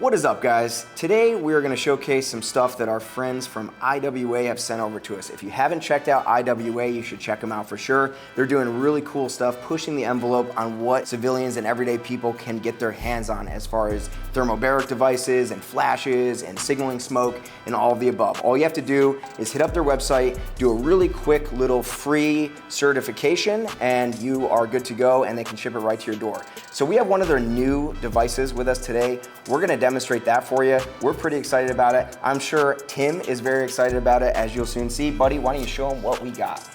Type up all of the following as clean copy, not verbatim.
What is up, guys? Today we are going to showcase some stuff that our friends from IWA have sent over to us. If you haven't checked out IWA, you should check them out for sure. They're doing really cool stuff, pushing the envelope on what civilians and everyday people can get their hands on as far as thermobaric devices and flashes and signaling smoke and all of the above. All you have to do is hit up their website, do a really quick little free certification, and you are good to go, and they can ship it right to your door. So we have one of their new devices with us today. We're going to demonstrate that for you. We're pretty excited about it. I'm sure Tim is very excited about it, as you'll soon see. Buddy, why don't you show them what we got?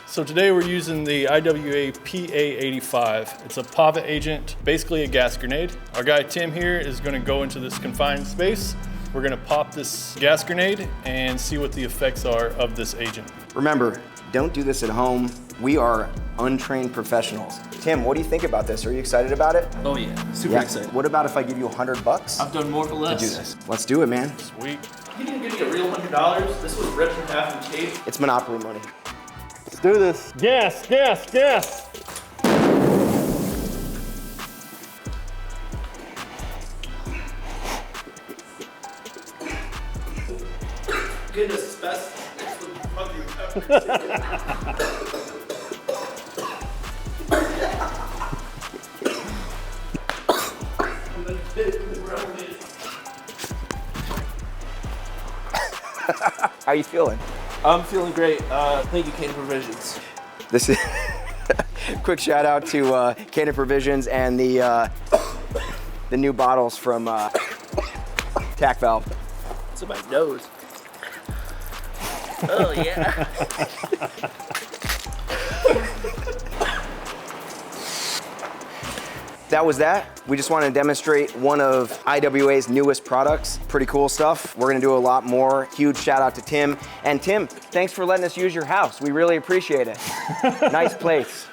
So today we're using the IWA PA85. It's a PAVA agent, basically a gas grenade. Our guy Tim here is going to go into this confined space. We're going to pop this gas grenade and see what the effects are of this agent. Remember, don't do this at home. We are untrained professionals. Tim, what do you think about this? Are you excited about it? Oh yeah, super excited. What about if I give you $100? I've done more for less. To do this. Let's do it, man. Sweet. You didn't give me a real $100. This was ripped in half and taped. It's Monopoly money. Let's do this. Gas, gas, gas. Goodness, it's best. It's the fucking pepper. How you feeling? I'm feeling great. Thank you, Candy Provisions. This is quick shout out to Canada Provisions and the new bottles from Tac Valve. It's in my nose. Oh yeah. That was that. We just wanted to demonstrate one of IWA's newest products. Pretty cool stuff. We're gonna do a lot more. Huge shout out to Tim. And Tim, thanks for letting us use your house. We really appreciate it. Nice place.